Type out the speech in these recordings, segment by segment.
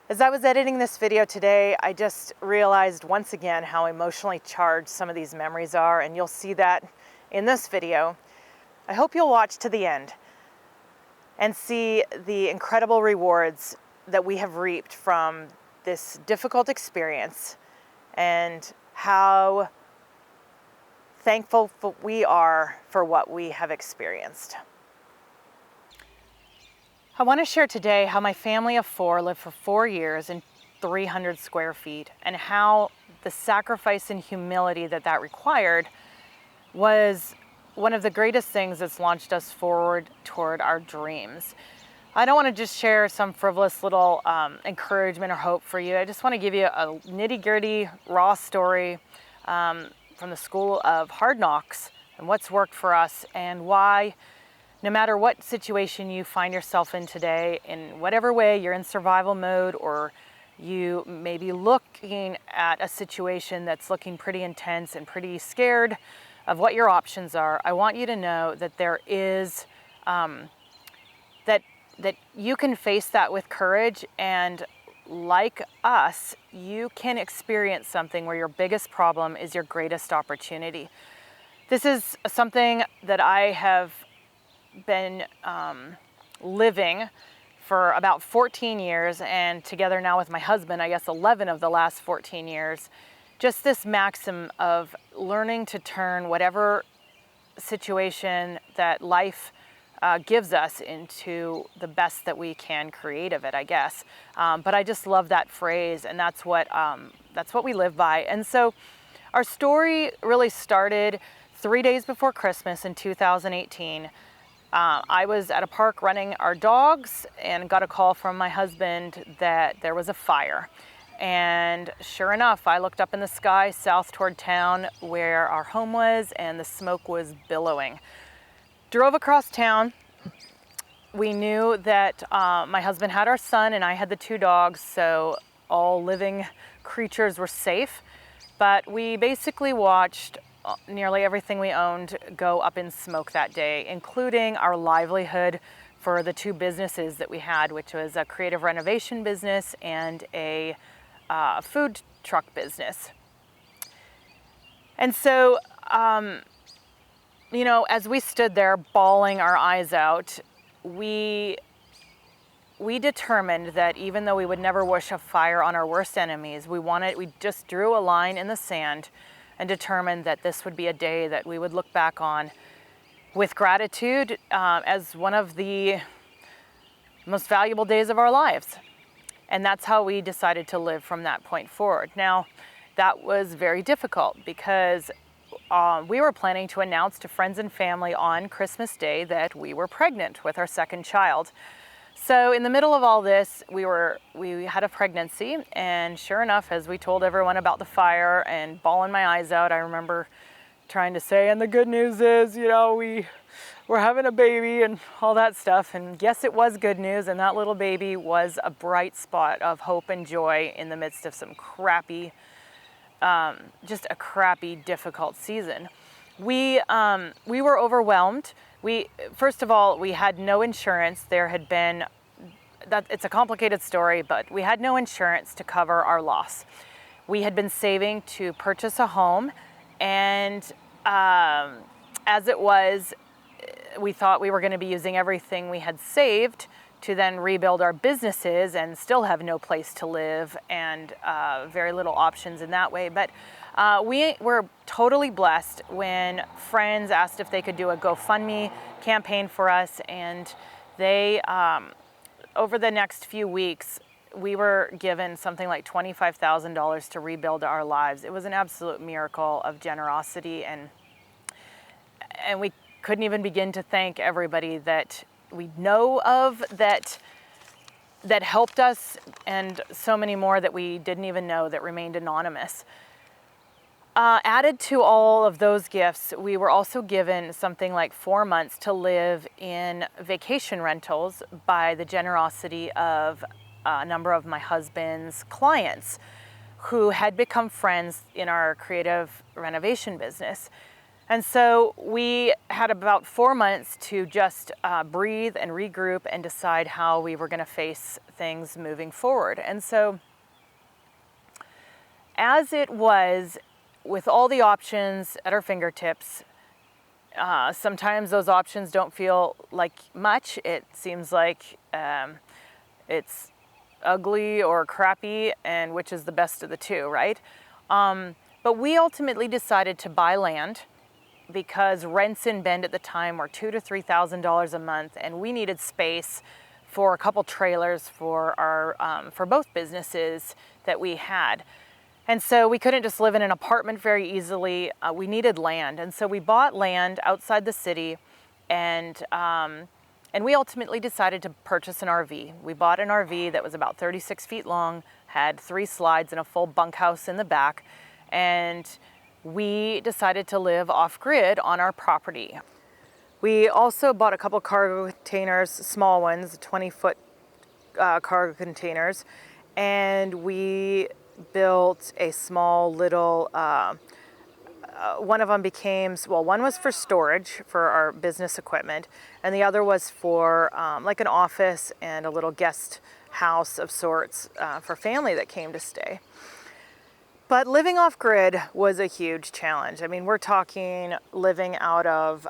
As I was editing this video today, I just realized once again how emotionally charged some of these memories are, and you'll see that in this video. I hope you'll watch to the end and see the incredible rewards that we have reaped from this difficult experience and how thankful we are for what we have experienced. I want to share today how my family of 4 lived for 4 years in 300 square feet and how the sacrifice and humility that required was one of the greatest things that's launched us forward toward our dreams. I don't want to just share some frivolous little encouragement or hope for you. I just want to give you a nitty-gritty, raw story from the school of hard knocks and what's worked for us and why, no matter what situation you find yourself in today, in whatever way you're in survival mode or you may be looking at a situation that's looking pretty intense and pretty scared of what your options are, I want you to know that there is, that you can face that with courage, and like us, you can experience something where your biggest problem is your greatest opportunity. This is something that I have been living for about 14 years, and together now with my husband, I guess 11 of the last 14 years, just this maxim of learning to turn whatever situation that life gives us into the best that we can create of it, I guess. But I just love that phrase, and that's what we live by. And so our story really started 3 days before Christmas in 2018. I was at a park running our dogs and got a call from my husband that there was a fire. And sure enough, I looked up in the sky south toward town where our home was, and the smoke was billowing. Drove across town. We knew that my husband had our son and I had the 2 dogs, so all living creatures were safe. But we basically watched nearly everything we owned go up in smoke that day, including our livelihood for the 2 businesses that we had, which was a creative renovation business and a food truck business. And so, as we stood there bawling our eyes out, we determined that even though we would never wish a fire on our worst enemies, we just drew a line in the sand and determined that this would be a day that we would look back on with gratitude as one of the most valuable days of our lives. And that's how we decided to live from that point forward. Now, that was very difficult because we were planning to announce to friends and family on Christmas Day that we were pregnant with our second child. So in the middle of all this, we had a pregnancy, and sure enough, as we told everyone about the fire and bawling my eyes out, I remember trying to say, and the good news is, we're having a baby and all that stuff. And yes, it was good news, and that little baby was a bright spot of hope and joy in the midst of some crappy, just a crappy, difficult season. We were overwhelmed. First of all, we had no insurance. It's a complicated story, but we had no insurance to cover our loss. We had been saving to purchase a home, and as it was, we thought we were going to be using everything we had saved to then rebuild our businesses and still have no place to live and very little options in that way. But we were totally blessed when friends asked if they could do a GoFundMe campaign for us, and they, over the next few weeks, we were given something like $25,000 to rebuild our lives. It was an absolute miracle of generosity, and we couldn't even begin to thank everybody that we know of that helped us, and so many more that we didn't even know that remained anonymous. Added to all of those gifts, we were also given something like 4 months to live in vacation rentals by the generosity of a number of my husband's clients who had become friends in our creative renovation business. And so we had about 4 months to just breathe and regroup and decide how we were going to face things moving forward. And so as it was, with all the options at our fingertips, sometimes those options don't feel like much. It seems like it's ugly or crappy, and which is the best of the two, right? But we ultimately decided to buy land because rents in Bend at the time were $2,000 to $3,000 a month, and we needed space for a couple trailers for our for both businesses that we had. And so we couldn't just live in an apartment very easily. We needed land, and so we bought land outside the city, and we ultimately decided to purchase an RV. We bought an RV that was about 36 feet long, had 3 slides and a full bunkhouse in the back, and we decided to live off-grid on our property. We also bought a couple cargo containers, small ones, 20-foot cargo containers, and we built a small little, one of them became, well, one was for storage for our business equipment, and the other was for like an office and a little guest house of sorts for family that came to stay. But living off grid was a huge challenge. I mean, we're talking living out of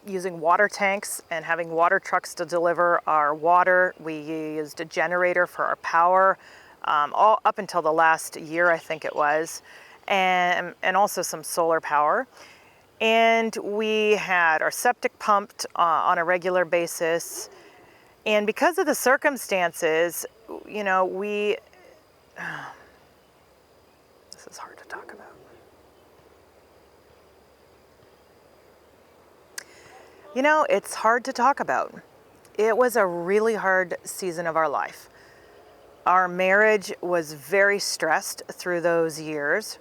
using water tanks and having water trucks to deliver our water. We used a generator for our power, all up until the last year, I think it was, and also some solar power. And we had our septic pumped on a regular basis. And because of the circumstances, you know, this is hard to talk about. You know, it's hard to talk about. It was a really hard season of our life. Our marriage was very stressed through those years.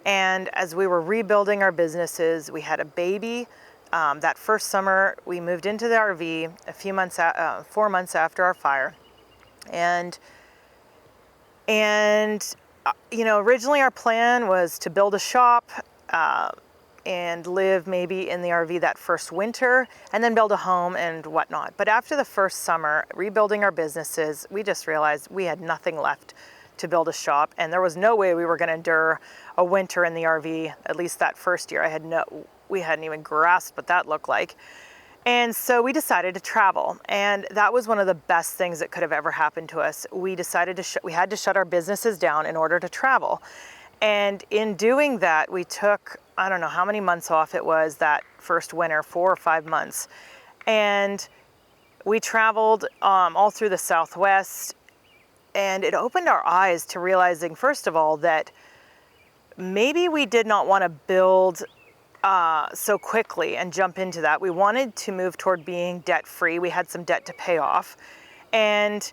And as we were rebuilding our businesses, we had a baby. That first summer, we moved into the RV a few months, 4 months after our fire. And you know, originally our plan was to build a shop and live maybe in the RV that first winter, and then build a home and whatnot. But after the first summer, rebuilding our businesses, we just realized we had nothing left to build a shop, and there was no way we were going to endure a winter in the RV. At least that first year, we hadn't even grasped what that looked like. And so we decided to travel, and that was one of the best things that could have ever happened to us. We decided we had to shut our businesses down in order to travel. And in doing that, we took, I don't know how many months off it was that first winter, 4 or 5 months. And we traveled all through the Southwest, and it opened our eyes to realizing, first of all, that maybe we did not want to build so quickly and jump into that. We wanted to move toward being debt-free. We had some debt to pay off, and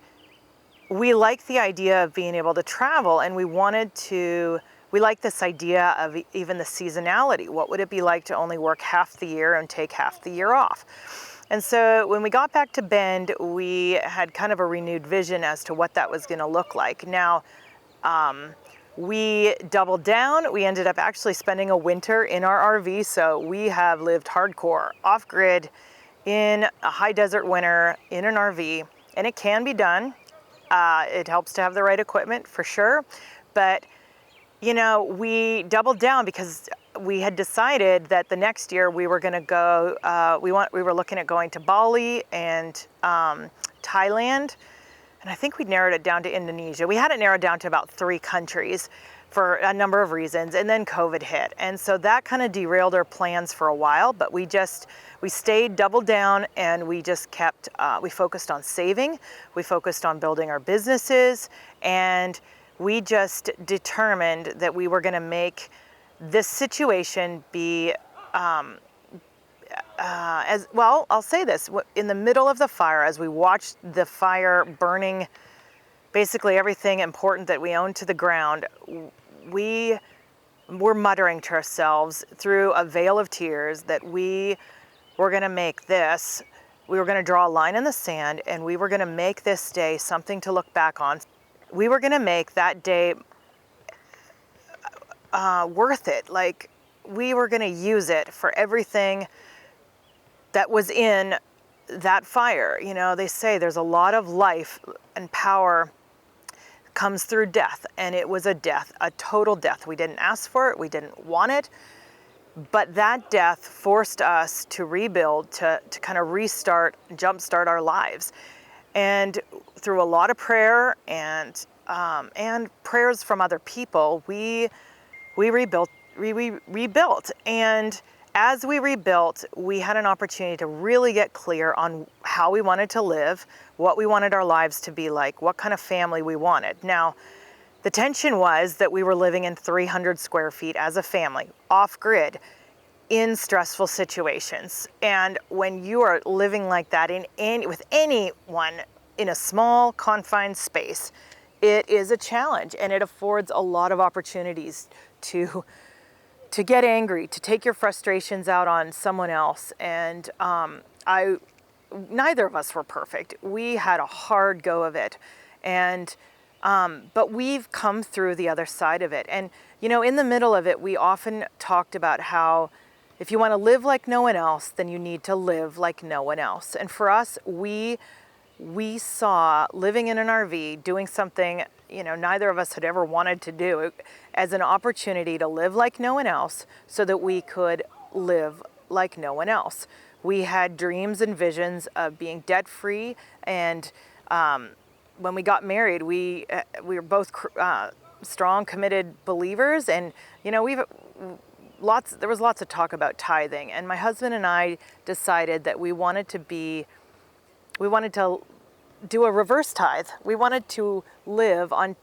we liked the idea of being able to travel, and we liked this idea of even the seasonality. What would it be like to only work half the year and take half the year off? And so when we got back to Bend, we had kind of a renewed vision as to what that was going to look like. Now, we doubled down. We ended up actually spending a winter in our RV, so we have lived hardcore, off-grid, in a high desert winter, in an RV, and it can be done. It helps to have the right equipment, for sure, but you know, we doubled down because we had decided that the next year we were going to go, we were looking at going to Bali and Thailand. And I think we narrowed it down to Indonesia. We had it narrowed down to about 3 countries for a number of reasons, and then COVID hit. And so that kind of derailed our plans for a while, but we stayed doubled down, and we just kept, we focused on saving, we focused on building our businesses, and we just determined that we were going to make this situation be as well. I'll say this, in the middle of the fire, as we watched the fire burning basically everything important that we owned to the ground, we were muttering to ourselves through a veil of tears that we were going to make this, we were going to draw a line in the sand, and we were going to make this day something to look back on. We were going to make that day worth it. Like, we were going to use it for everything that was in that fire, they say there's a lot of life and power comes through death, and it was a death, a total death. We didn't ask for it, we didn't want it, but that death forced us to rebuild, to kind of restart, jumpstart our lives. And through a lot of prayer and prayers from other people, we rebuilt. We rebuilt, and as we rebuilt, we had an opportunity to really get clear on how we wanted to live, what we wanted our lives to be like, what kind of family we wanted. Now, the tension was that we were living in 300 square feet as a family, off-grid, in stressful situations. And when you are living like that with anyone in a small, confined space, it is a challenge, and it affords a lot of opportunities to get angry, to take your frustrations out on someone else. And neither of us were perfect. We had a hard go of it, and but we've come through the other side of it. And in the middle of it, we often talked about how if you want to live like no one else, then you need to live like no one else. And for us, we saw living in an RV, doing something neither of us had ever wanted to do, as an opportunity to live like no one else so that we could live like no one else. We had dreams and visions of being debt-free, and when we got married, we were both strong, committed believers, and there was lots of talk about tithing, and my husband and I decided that we wanted to do a reverse tithe. We wanted to live on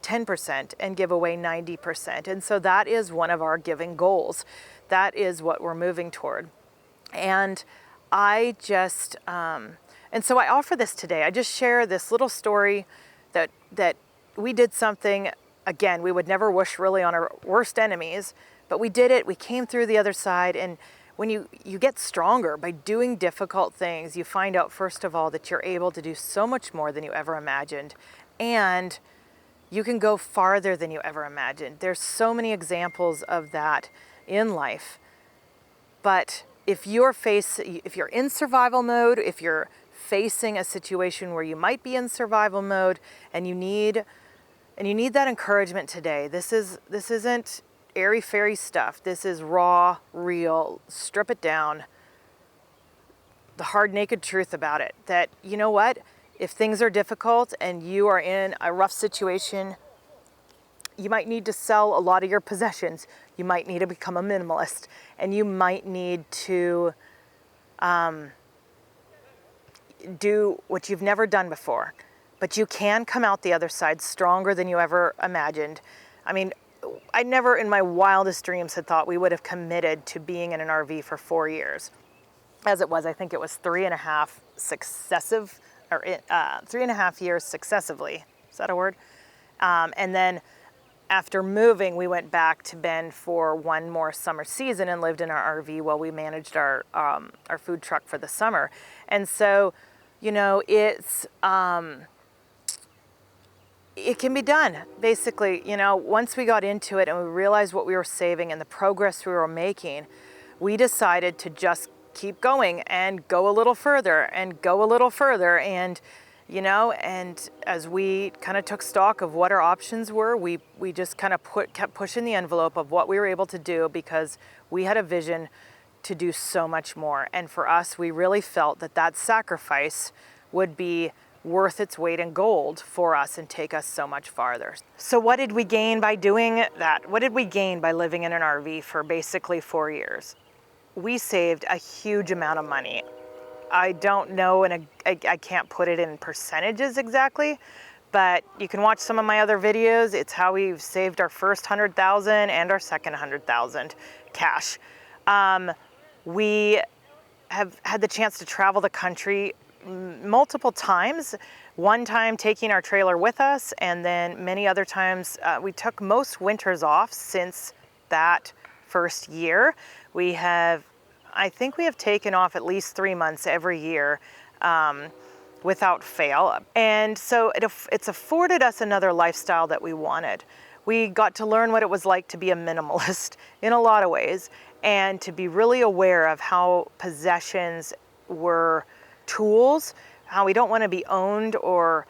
10% and give away 90%. And so that is one of our giving goals. That is what we're moving toward. And I just, and so I offer this today. I just share this little story that we did something, again, we would never wish really on our worst enemies, but we did it. We came through the other side, and when you get stronger by doing difficult things, you find out, first of all, that you're able to do so much more than you ever imagined. And you can go farther than you ever imagined. There's so many examples of that in life. But if you're in survival mode, if you're facing a situation where you might be in survival mode and you need that encouragement today, this isn't airy-fairy stuff. This is raw, real, strip it down, the hard, naked truth about it. That, you know what? If things are difficult and you are in a rough situation, you might need to sell a lot of your possessions. You might need to become a minimalist, and you might need to do what you've never done before. But you can come out the other side stronger than you ever imagined. I mean, I never in my wildest dreams had thought we would have committed to being in an RV for 4 years. As it was, I think it was 3.5 years successively. Is that a word? And then after moving, we went back to Bend for one more summer season and lived in our RV while we managed our food truck for the summer. And so, it's it can be done. Basically, once we got into it and we realized what we were saving and the progress we were making, we decided to just keep going and go a little further and go a little further. And, and as we kind of took stock of what our options were, we just kind of kept pushing the envelope of what we were able to do, because we had a vision to do so much more. And for us, we really felt that sacrifice would be worth its weight in gold for us and take us so much farther. So what did we gain by doing that? What did we gain by living in an RV for basically 4 years? We saved a huge amount of money. I don't know, and I can't put it in percentages exactly, but you can watch some of my other videos. It's how we've saved our first 100,000 and our second 100,000 cash. We have had the chance to travel the country multiple times. One time taking our trailer with us, and then many other times we took most winters off since that first year. I think we have taken off at least 3 months every year without fail. And so it's afforded us another lifestyle that we wanted. We got to learn what it was like to be a minimalist in a lot of ways, and to be really aware of how possessions were tools. We don't want to be owned, or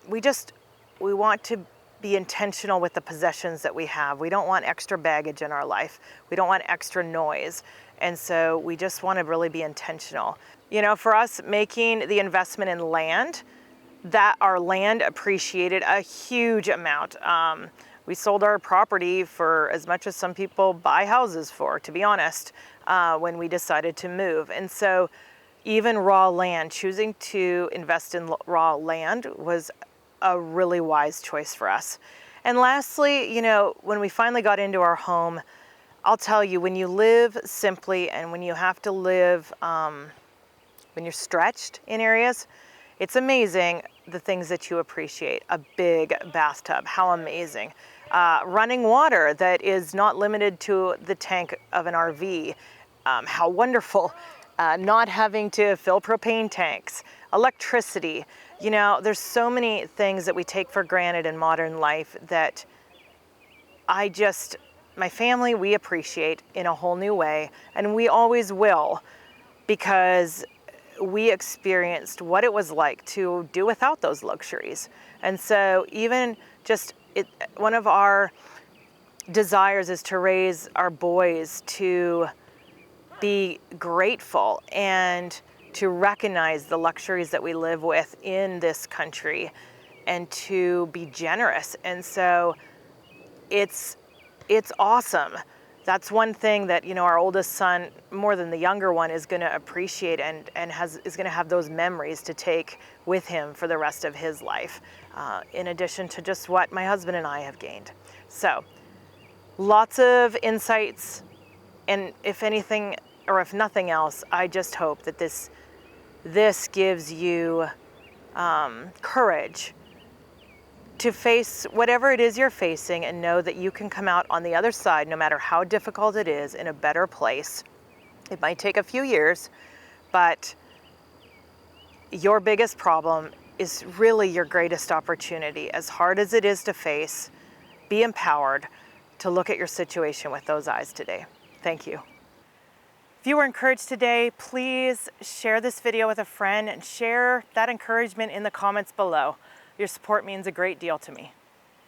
we want to be intentional with the possessions that we have. We don't want extra baggage in our life. We don't want extra noise. And so we just want to really be intentional. You know, for us, making the investment in land, that our land appreciated a huge amount. We sold our property for as much as some people buy houses for, to be honest, when we decided to move. And so even raw land, choosing to invest in raw land was a really wise choice for us. And lastly, you know, when we finally got into our home, I'll tell you, when you live simply and when you have to live, when you're stretched in areas, it's amazing the things that you appreciate. A big bathtub, how amazing. Running water that is not limited to the tank of an RV, how wonderful. Not having to fill propane tanks, electricity. You know, there's so many things that we take for granted in modern life that my family, we appreciate in a whole new way, and we always will, because we experienced what it was like to do without those luxuries. And so even one of our desires is to raise our boys to be grateful and to recognize the luxuries that we live with in this country and to be generous. And so it's awesome. That's one thing that, you know, our oldest son, more than the younger one, is going to appreciate and is going to have those memories to take with him for the rest of his life, in addition to just what my husband and I have gained. So lots of insights, and if anything, or if nothing else, I just hope that this gives you courage to face whatever it is you're facing, and know that you can come out on the other side, no matter how difficult it is, in a better place. It might take a few years, but your biggest problem is really your greatest opportunity. As hard as it is to face, be empowered to look at your situation with those eyes today. Thank you. If you were encouraged today, please share this video with a friend and share that encouragement in the comments below. Your support means a great deal to me.